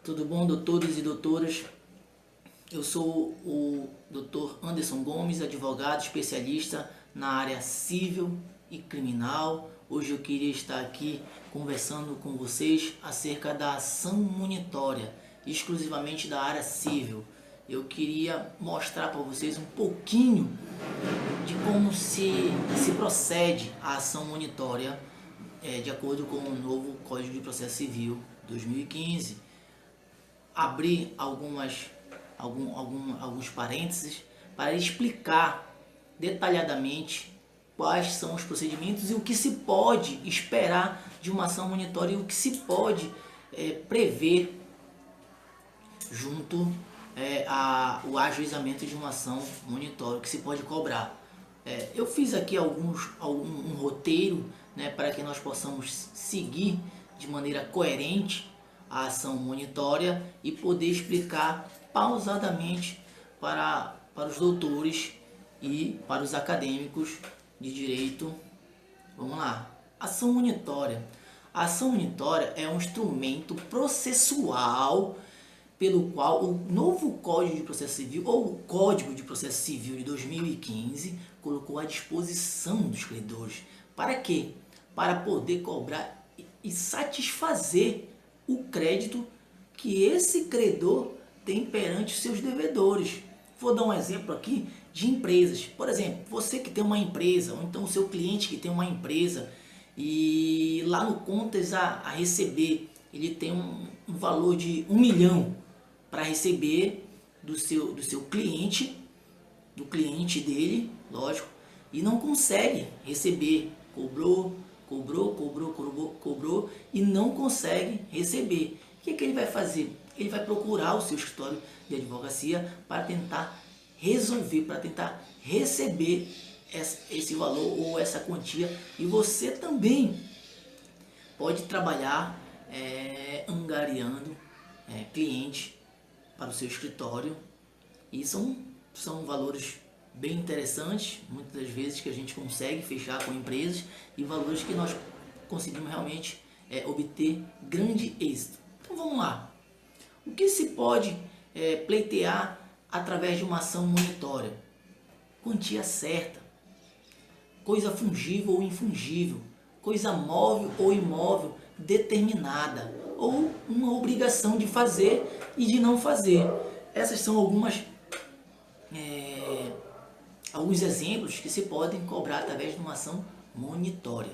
Tudo bom, doutores e doutoras? Eu sou o Dr. Anderson Gomes, advogado especialista na área civil e criminal. Hoje eu queria estar aqui conversando com vocês acerca da ação monitória, exclusivamente da área civil. Eu queria mostrar para vocês um pouquinho de como se procede a ação monitória de acordo com o novo Código de Processo Civil 2015. Abrir alguns parênteses para explicar detalhadamente quais são os procedimentos e o que se pode esperar de uma ação monitória e o que se pode prever junto ao ajuizamento de uma ação monitória, o que se pode cobrar. Eu fiz aqui um roteiro, né, para que nós possamos seguir de maneira coerente a ação monitória e poder explicar pausadamente para os doutores e para os acadêmicos de direito. Vamos lá. Ação monitória. A ação monitória é um instrumento processual pelo qual o novo Código de Processo Civil, ou o Código de Processo Civil de 2015, colocou à disposição dos credores. Para quê? Para poder cobrar e satisfazer o crédito que esse credor tem perante os seus devedores. Vou dar um exemplo aqui de empresas. Por exemplo, você que tem uma empresa, ou então o seu cliente que tem uma empresa, e lá no contas a receber, ele tem um valor de 1 milhão para receber do seu cliente, do cliente dele, lógico, e não consegue receber, cobrou e não consegue receber. O que ele vai fazer? Ele vai procurar o seu escritório de advocacia para tentar resolver, para tentar receber esse valor ou essa quantia. E você também pode trabalhar angariando cliente para o seu escritório. E são valores bem interessantes, muitas das vezes, que a gente consegue fechar com empresas, e valores que nós conseguimos realmente obter grande êxito. Então vamos lá. O que se pode pleitear através de uma ação monitória? Quantia certa, coisa fungível ou infungível, coisa móvel ou imóvel determinada, ou uma obrigação de fazer e de não fazer. Essas são alguns exemplos que se podem cobrar através de uma ação monitória.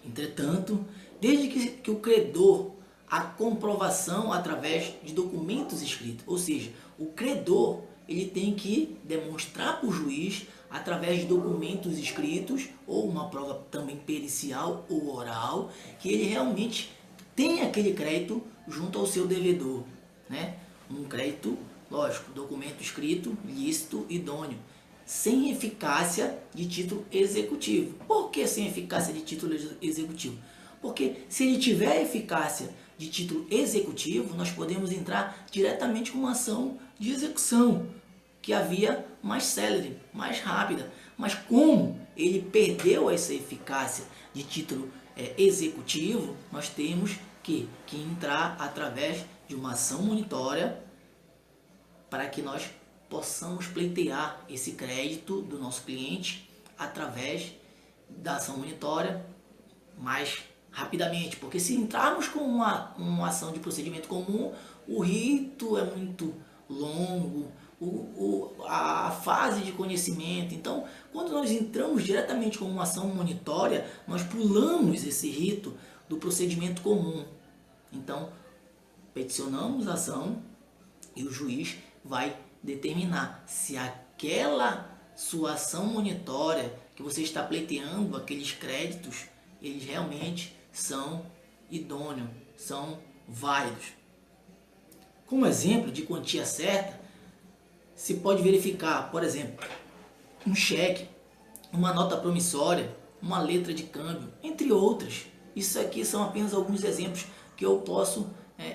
Entretanto, desde que o credor, a comprovação através de documentos escritos, ou seja, o credor ele tem que demonstrar para o juiz através de documentos escritos ou uma prova também pericial ou oral que ele realmente tem aquele crédito junto ao seu devedor, né? Um crédito, lógico, documento escrito, lícito, idôneo, sem eficácia de título executivo. Por que sem eficácia de título executivo? Porque se ele tiver eficácia de título executivo, nós podemos entrar diretamente com uma ação de execução, que havia mais célere, mais rápida. Mas como ele perdeu essa eficácia de título executivo, nós temos que entrar através de uma ação monitória para que nós possamos pleitear esse crédito do nosso cliente através da ação monitória mais rapidamente. Porque se entrarmos com uma ação de procedimento comum, o rito é muito longo, a fase de conhecimento. Então, quando nós entramos diretamente com uma ação monitória, nós pulamos esse rito do procedimento comum. Então, peticionamos a ação e o juiz vai determinar se aquela sua ação monitória que você está pleiteando, aqueles créditos, eles realmente são idôneos, são válidos. Como exemplo de quantia certa, se pode verificar, por exemplo, um cheque, uma nota promissória, uma letra de câmbio, entre outras. Isso aqui são apenas alguns exemplos que eu posso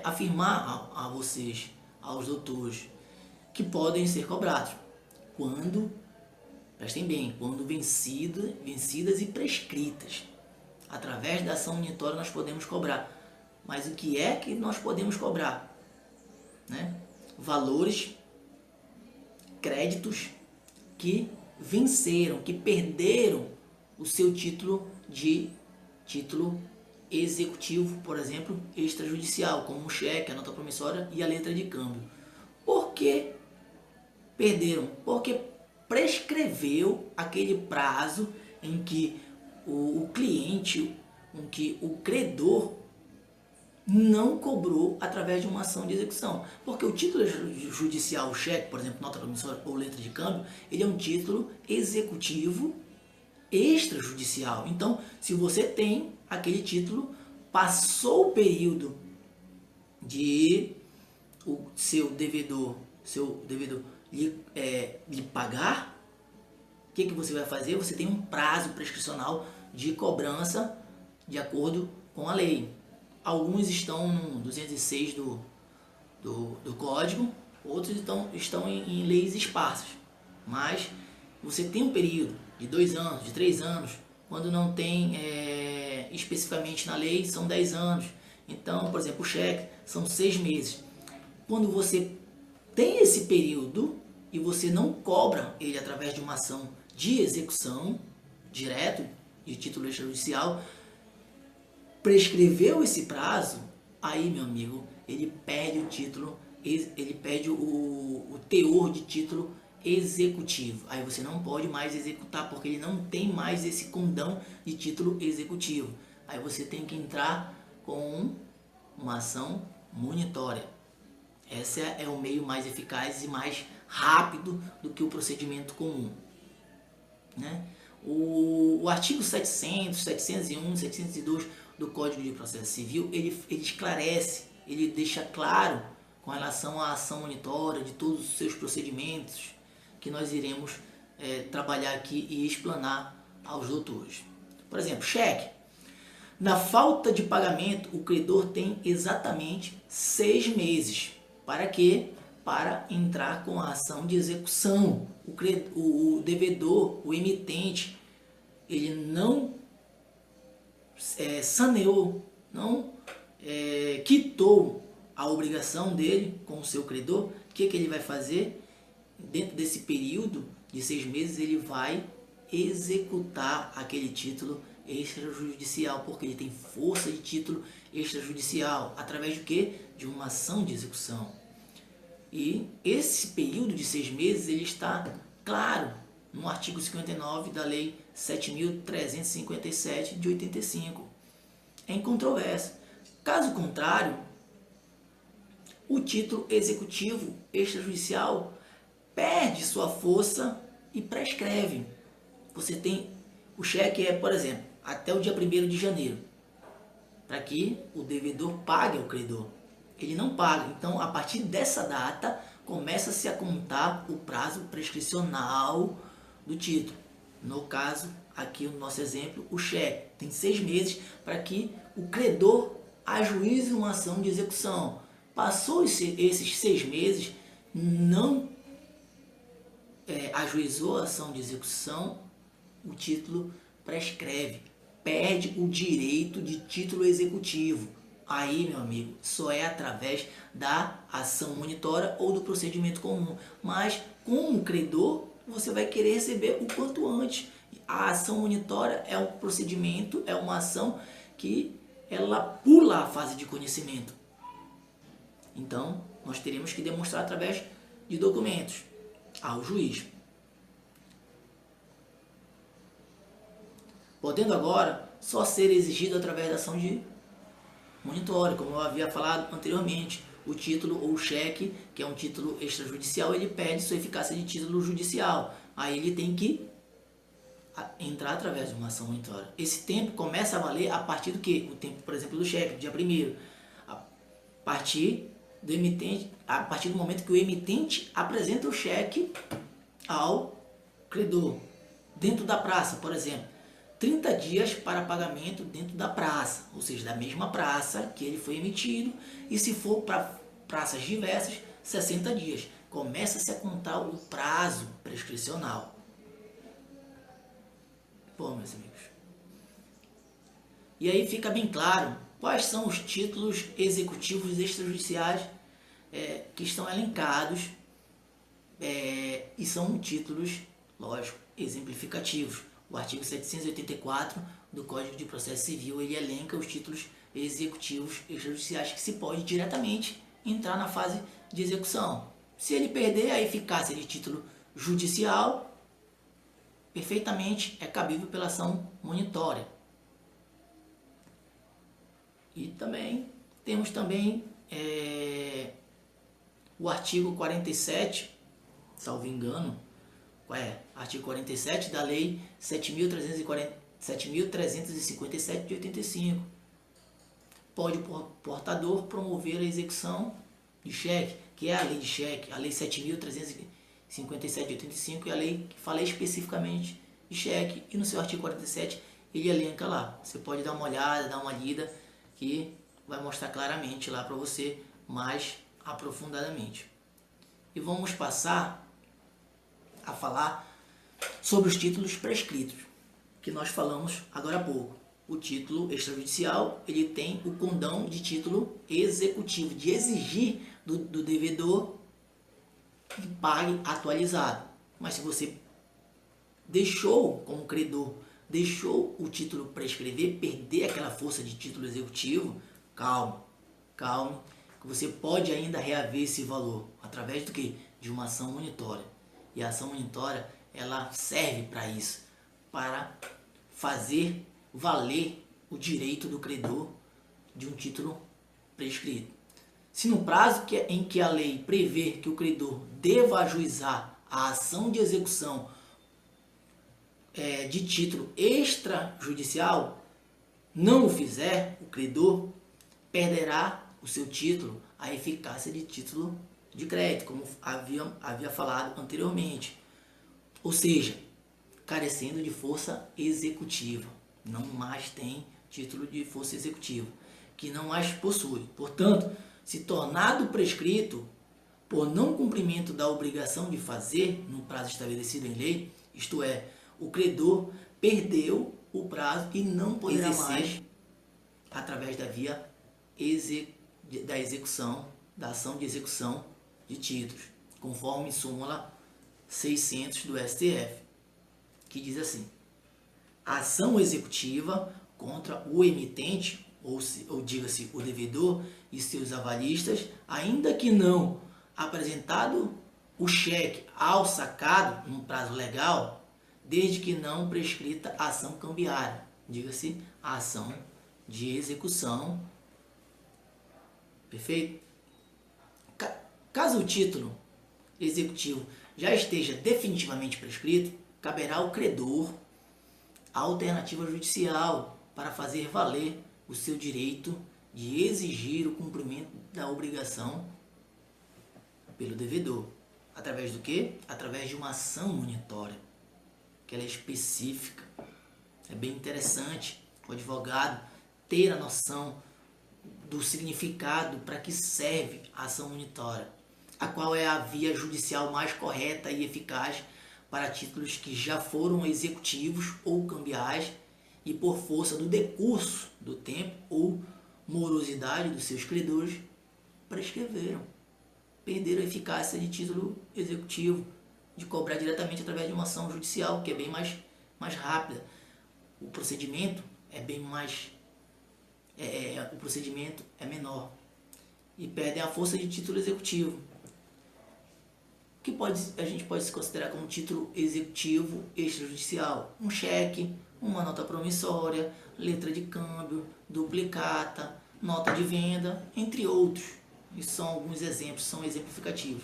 afirmar a vocês, aos doutores, que podem ser cobrados quando, prestem bem, quando vencidas e prescritas. Através da ação monitória nós podemos cobrar. Mas o que é que nós podemos cobrar? né? Valores, créditos que venceram, que perderam o seu título executivo, por exemplo, extrajudicial, como o cheque, a nota promissória e a letra de câmbio. Por que perderam? Porque prescreveu aquele prazo em que o cliente, em que o credor não cobrou através de uma ação de execução. Porque o título judicial, o cheque, por exemplo, nota promissória ou letra de câmbio, ele é um título executivo extrajudicial. Então, se você tem aquele título, passou o período de o seu devedor lhe pagar, o que você vai fazer? Você tem um prazo prescricional de cobrança de acordo com a lei. Alguns estão no 206 do Código, outros estão em leis esparsas. Mas você tem um período de 2 anos, de 3 anos, quando não tem especificamente na lei, são 10 anos. Então, por exemplo, o cheque são 6 meses. Quando você tem esse período e você não cobra ele através de uma ação de execução direto, de título extrajudicial, prescreveu esse prazo, aí, meu amigo, ele perde o título, ele perde o teor de título executivo. Aí você não pode mais executar porque ele não tem mais esse condão de título executivo. Aí você tem que entrar com uma ação monitória. Esse é o meio mais eficaz e mais rápido do que o procedimento comum, né? O artigo 700, 701, 702 do Código de Processo Civil, ele esclarece, ele deixa claro com relação à ação monitória de todos os seus procedimentos que nós iremos trabalhar aqui e explanar aos doutores. Por exemplo, cheque. Na falta de pagamento, o credor tem exatamente 6 meses. Para quê? Para entrar com a ação de execução. O devedor, o emitente, ele não saneou, não quitou a obrigação dele com o seu credor. O que ele vai fazer? Dentro desse período de 6 meses, ele vai executar aquele título extrajudicial, porque ele tem força de título extrajudicial, através de quê? De uma ação de execução. E esse período de 6 meses, ele está claro no artigo 59 da Lei 7.357 de 85. É incontroverso. Caso contrário, o título executivo extrajudicial perde sua força e prescreve. Você tem o cheque por exemplo, até o dia 1º de janeiro, para que o devedor pague ao credor. Ele não paga, então a partir dessa data começa-se a contar o prazo prescricional do título. No caso, aqui no nosso exemplo, o cheque tem 6 meses para que o credor ajuize uma ação de execução. Passou esses 6 meses, não ajuizou a ação de execução, o título prescreve, perde o direito de título executivo. Aí, meu amigo, só é através da ação monitória ou do procedimento comum. Mas, como credor, você vai querer receber o quanto antes. A ação monitória é um procedimento, é uma ação que ela pula a fase de conhecimento. Então, nós teremos que demonstrar através de documentos ao juiz. Podendo agora só ser exigido através da ação de monitório, como eu havia falado anteriormente. O título ou o cheque, que é um título extrajudicial, ele perde sua eficácia de título judicial. Aí ele tem que entrar através de uma ação monitória. Esse tempo começa a valer a partir do quê? O tempo, por exemplo, do cheque, dia 1º. A partir do emitente, a partir do momento que o emitente apresenta o cheque ao credor. Dentro da praça, por exemplo, 30 dias para pagamento dentro da praça, ou seja, da mesma praça que ele foi emitido, e se for para praças diversas, 60 dias. Começa-se a contar o prazo prescricional. Bom, meus amigos. E aí fica bem claro quais são os títulos executivos extrajudiciais que estão elencados e são títulos, lógico, exemplificativos. O artigo 784 do Código de Processo Civil, ele elenca os títulos executivos extrajudiciais que se pode diretamente entrar na fase de execução. Se ele perder a eficácia de título judicial, perfeitamente é cabível pela ação monitória. E também temos o artigo 47, salvo engano, artigo 47 da Lei 7.357 de 85. Pode o portador promover a execução de cheque, que é a lei de cheque, a Lei 7.357 de 85 é a lei que fala especificamente de cheque. E no seu artigo 47 ele elenca lá. Você pode dar uma olhada, dar uma lida, que vai mostrar claramente lá para você mais aprofundadamente. E vamos passar a falar sobre os títulos prescritos, que nós falamos agora há pouco. O título extrajudicial, ele tem o condão de título executivo, de exigir do devedor que pague atualizado. Mas se você deixou, como credor, deixou o título prescrever, perder aquela força de título executivo, calme, que você pode ainda reaver esse valor, através do quê? De uma ação monitória. E a ação monitória, ela serve para isso, para fazer valer o direito do credor de um título prescrito. Se no prazo em que a lei prevê que o credor deva ajuizar a ação de execução de título extrajudicial, não o fizer, o credor perderá o seu título, a eficácia de título de crédito, como havia falado anteriormente. Ou seja, carecendo de força executiva. Não mais tem título de força executiva, que não mais possui. Portanto, se tornado prescrito por não cumprimento da obrigação de fazer no prazo estabelecido em lei, isto é, o credor perdeu o prazo e não poderá mais, através da via da execução, da ação de execução de títulos, conforme súmula 600 do STF, que diz assim: a ação executiva contra o emitente, ou diga-se o devedor e seus avalistas, ainda que não apresentado o cheque ao sacado no prazo legal, desde que não prescrita a ação cambiária, diga-se a ação de execução. Perfeito? Caso o título executivo já esteja definitivamente prescrito, caberá ao credor a alternativa judicial para fazer valer o seu direito de exigir o cumprimento da obrigação pelo devedor. Através do quê? Através de uma ação monitória, que ela é específica. É bem interessante o advogado ter a noção do significado para que serve a ação monitória, a qual é a via judicial mais correta e eficaz para títulos que já foram executivos ou cambiais e por força do decurso do tempo ou morosidade dos seus credores prescreveram, perderam a eficácia de título executivo, de cobrar diretamente através de uma ação judicial, que é bem mais rápida. O procedimento é bem mais... o procedimento é menor e perdem a força de título executivo, que a gente pode se considerar como título executivo extrajudicial: um cheque, uma nota promissória, letra de câmbio, duplicata, nota de venda, entre outros. E são alguns exemplos, são exemplificativos,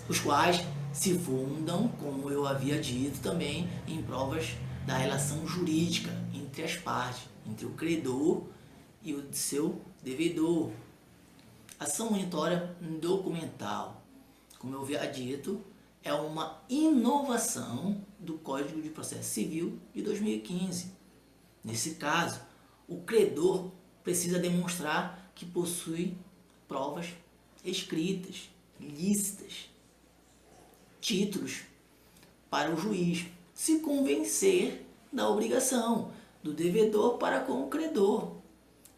os quais se fundam, como eu havia dito também, em provas da relação jurídica entre as partes, entre o credor e o seu devedor. Ação monitória documental, como eu havia dito, é uma inovação do Código de Processo Civil de 2015. Nesse caso, o credor precisa demonstrar que possui provas escritas, lícitas, títulos para o juiz se convencer da obrigação do devedor para com o credor.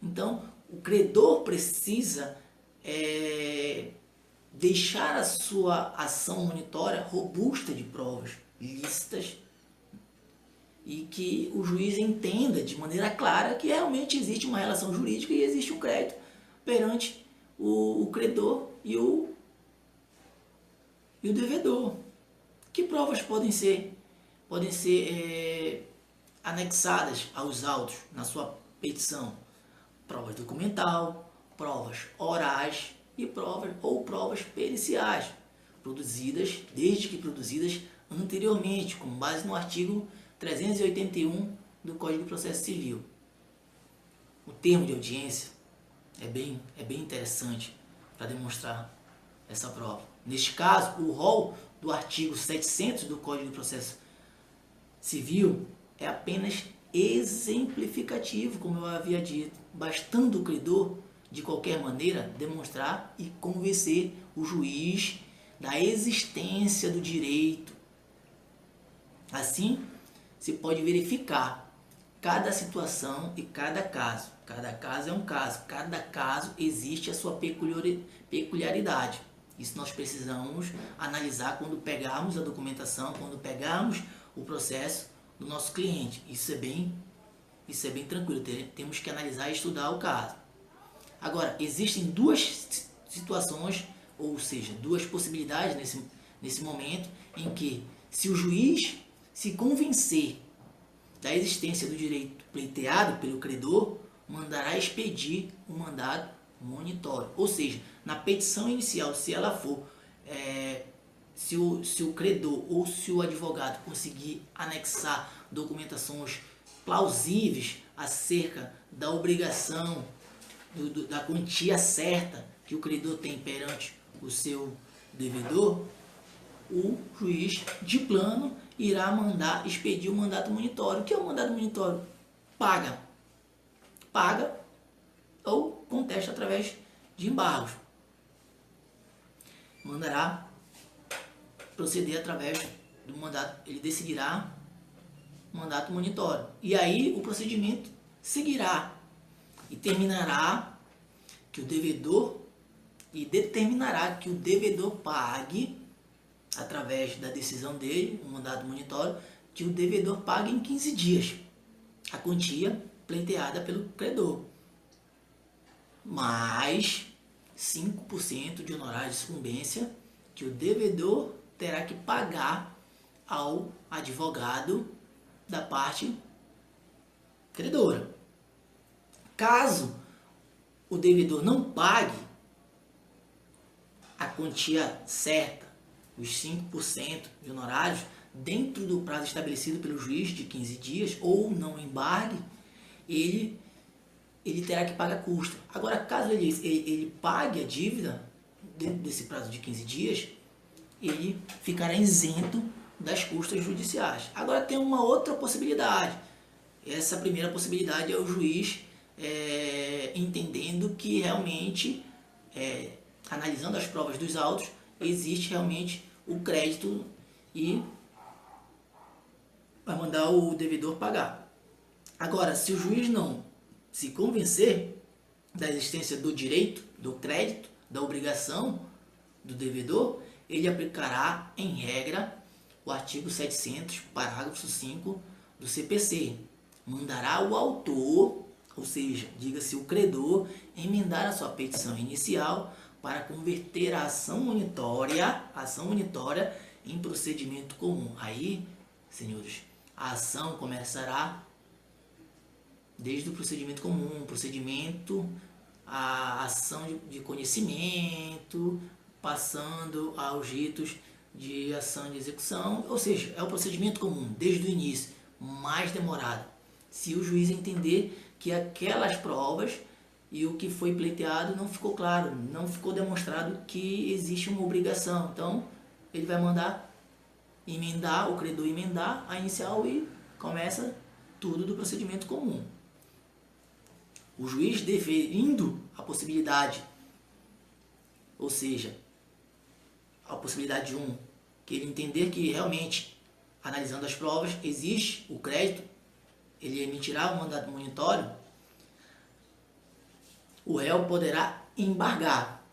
Então, o credor precisa deixar a sua ação monitória robusta de provas lícitas e que o juiz entenda de maneira clara que realmente existe uma relação jurídica e existe um crédito perante o credor e o devedor. Que provas podem ser anexadas aos autos na sua petição? Provas documental, provas orais e provas periciais, desde que produzidas anteriormente, com base no artigo 381 do Código de Processo Civil. O termo de audiência é bem interessante para demonstrar essa prova. Neste caso, o rol do artigo 700 do Código de Processo Civil é apenas exemplificativo, como eu havia dito, bastando o credor, de qualquer maneira, demonstrar e convencer o juiz da existência do direito. Assim, se pode verificar cada situação e cada caso. Cada caso é um caso, cada caso existe a sua peculiaridade. Isso nós precisamos analisar quando pegarmos a documentação, quando pegarmos o processo do nosso cliente. Isso é bem tranquilo, temos que analisar e estudar o caso. Agora, existem duas situações, ou seja, duas possibilidades nesse momento, em que se o juiz se convencer da existência do direito pleiteado pelo credor, mandará expedir um mandado monitório. Ou seja, na petição inicial, se ela for, se o credor ou se o advogado conseguir anexar documentações plausíveis acerca da obrigação, da quantia certa que o credor tem perante o seu devedor, o juiz de plano irá mandar expedir o mandato monitório. O que é o mandato monitório? Paga ou contesta através de embargos. Mandará proceder através do mandato, ele decidirá o mandato monitório. E aí o procedimento seguirá e determinará que o devedor pague, através da decisão dele, o mandato monitório, que o devedor pague em 15 dias a quantia pleiteada pelo credor, mais 5% de honorário de sucumbência que o devedor terá que pagar ao advogado da parte credora. Caso o devedor não pague a quantia certa, os 5% de honorários, dentro do prazo estabelecido pelo juiz de 15 dias, ou não embargue, ele terá que pagar custo. Agora, caso ele pague a dívida dentro desse prazo de 15 dias, ele ficará isento das custas judiciais. Agora tem uma outra possibilidade. Essa primeira possibilidade é o juiz entendendo que realmente, analisando as provas dos autos, existe realmente o crédito e vai mandar o devedor pagar. Agora, se o juiz não se convencer da existência do direito, do crédito, da obrigação do devedor, ele aplicará, em regra, o artigo 700, parágrafo 5 do CPC. Mandará o autor, ou seja, diga-se o credor, emendar a sua petição inicial para converter a ação monitória em procedimento comum. Aí, senhores, a ação começará desde o procedimento comum, a ação de conhecimento, passando aos ritos de ação de execução, ou seja, é o procedimento comum, desde o início, mais demorado. Se o juiz entender que aquelas provas e o que foi pleiteado não ficou claro, não ficou demonstrado que existe uma obrigação, então ele vai mandar o credor emendar a inicial e começa tudo do procedimento comum. O juiz deferindo a possibilidade, ou seja, a possibilidade 1, que ele entender que realmente, analisando as provas, existe o crédito, ele emitirá o mandato monitório, o réu poderá embargar.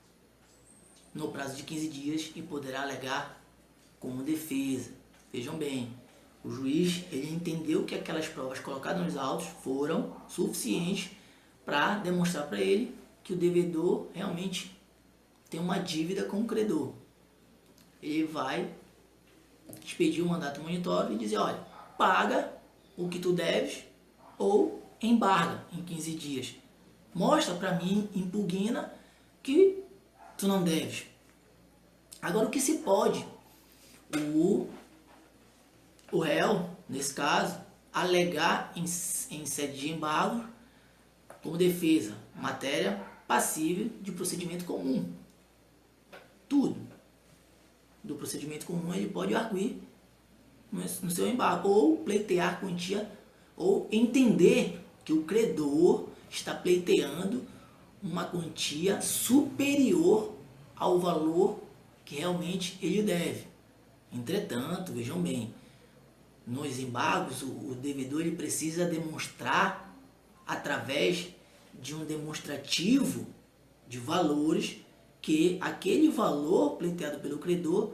no prazo de 15 dias e poderá alegar como defesa. Vejam bem, o juiz ele entendeu que aquelas provas colocadas nos autos foram suficientes para demonstrar para ele que o devedor realmente tem uma dívida com o credor. Ele vai expedir um mandato monitório e dizer, olha, paga o que tu deves ou embarga em 15 dias. Mostra para mim, impugna que tu não deves. Agora, o que se pode? O réu, nesse caso, alegar em sede de embargo como defesa, matéria passível de procedimento comum. Tudo do procedimento comum ele pode arguir no seu embargo, ou pleitear quantia, ou entender que o credor está pleiteando uma quantia superior ao valor que realmente ele deve. Entretanto, vejam bem, nos embargos o devedor ele precisa demonstrar através de um demonstrativo de valores que aquele valor pleiteado pelo credor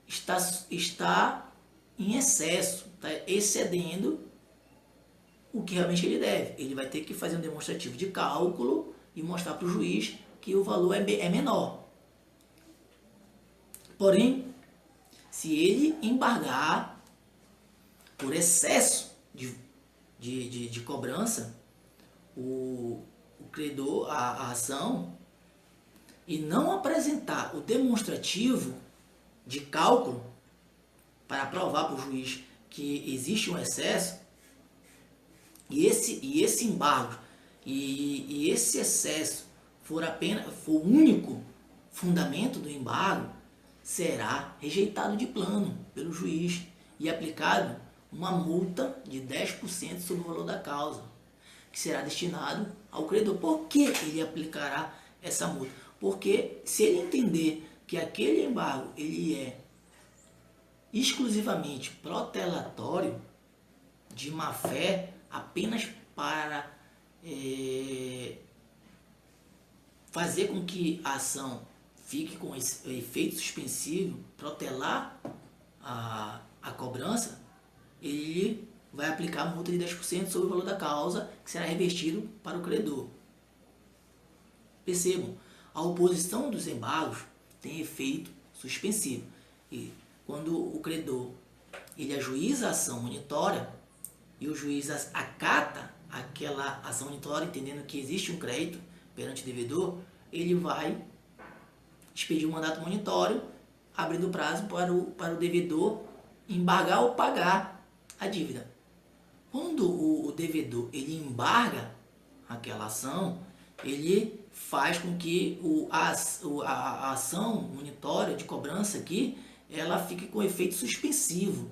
está em excesso, está excedendo o que realmente ele deve. Ele vai ter que fazer um demonstrativo de cálculo e mostrar para o juiz que o valor é menor. Porém, se ele embargar por excesso de cobrança, o credor, a ação, e não apresentar o demonstrativo de cálculo para provar para o juiz que existe um excesso, e esse embargo e esse excesso for o único fundamento do embargo, será rejeitado de plano pelo juiz e aplicado uma multa de 10% sobre o valor da causa, que será destinado ao credor. Por que ele aplicará essa multa? Porque se ele entender que aquele embargo ele é exclusivamente protelatório, de má fé, apenas para fazer com que a ação fique com esse efeito suspensivo, protelar a cobrança, ele vai aplicar a multa de 10% sobre o valor da causa, que será revertido para o credor. Percebam, a oposição dos embargos tem efeito suspensivo. E quando o credor ele ajuiza a ação monitória e o juiz acata aquela ação monitória, entendendo que existe um crédito perante o devedor, ele vai expedir um mandato monitório, abrindo prazo para o devedor embargar ou pagar a dívida. Quando o devedor ele embarga aquela ação, ele faz com que a ação monitória de cobrança aqui, ela fique com efeito suspensivo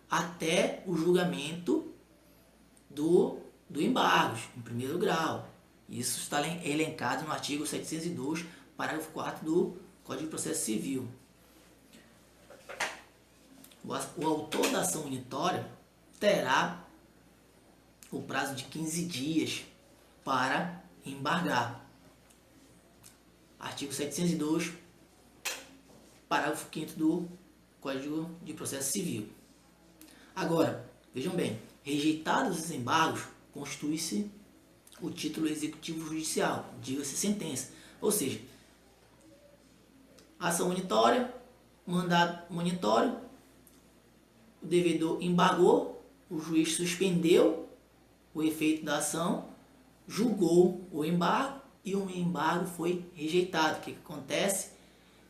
até o julgamento do embargos, em primeiro grau. Isso está elencado no artigo 702, parágrafo 4º do Código de Processo Civil. O autor da ação monitória terá o prazo de 15 dias para embargar. Artigo 702, parágrafo 5º do Código de Processo Civil. Agora, vejam bem, rejeitados os embargos, constitui-se o título executivo judicial, diga-se sentença. Ou seja, ação monitória, mandado monitório, o devedor embargou, o juiz suspendeu o efeito da ação, julgou o embargo e o embargo foi rejeitado. O que acontece?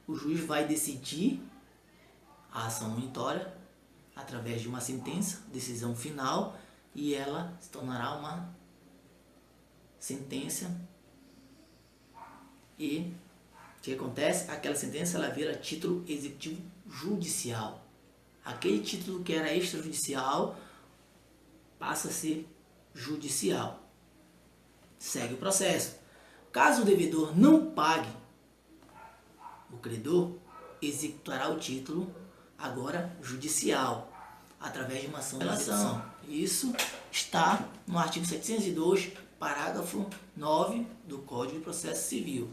O juiz vai decidir a ação monitória através de uma sentença, decisão final, e ela se tornará uma sentença. E o que acontece? Aquela sentença ela vira título executivo judicial. Aquele título que era extrajudicial passa a ser judicial. Segue o processo. Caso o devedor não pague, o credor executará o título agora judicial, através de uma ação de execução. Isso está no artigo 702, parágrafo 9 do Código de Processo Civil.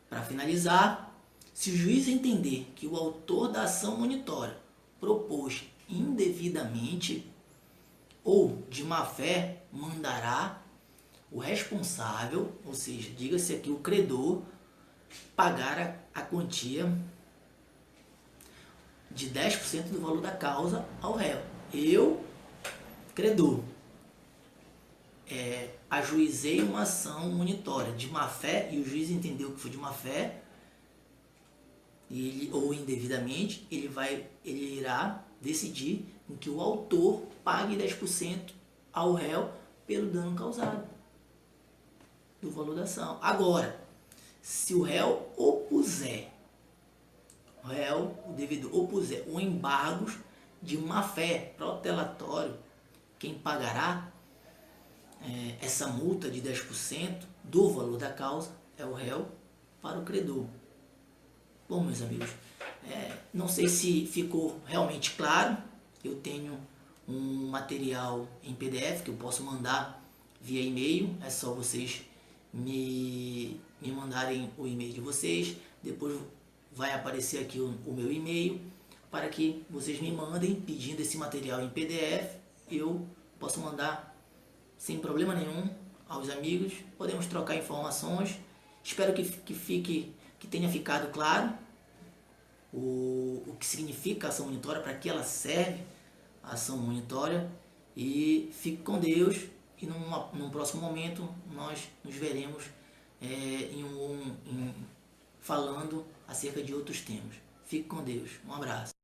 Para finalizar, se o juiz entender que o autor da ação monitória propôs indevidamente ou de má fé, mandará o responsável, ou seja, diga-se aqui o credor, pagar a quantia de 10% do valor da causa ao réu. Eu, credor, ajuizei uma ação monitória de má fé e o juiz entendeu que foi de má fé ou indevidamente, ele irá decidir em que o autor pague 10% ao réu pelo dano causado do valor da ação. Agora, se o réu opuser, o devedor opuser o embargos de má fé protelatório, quem pagará essa multa de 10% do valor da causa é o réu para o credor. Bom, meus amigos, não sei se ficou realmente claro. Eu tenho um material em PDF que eu posso mandar via e-mail. É só vocês me mandarem o e-mail de vocês. Depois vai aparecer aqui o meu e-mail para que vocês me mandem pedindo esse material em PDF. Eu posso mandar sem problema nenhum aos amigos. Podemos trocar informações. Espero que tenha ficado claro o que significa a ação monitória, para que ela serve a ação monitória. E fique com Deus, e num próximo momento nós nos veremos falando acerca de outros temas. Fique com Deus. Um abraço.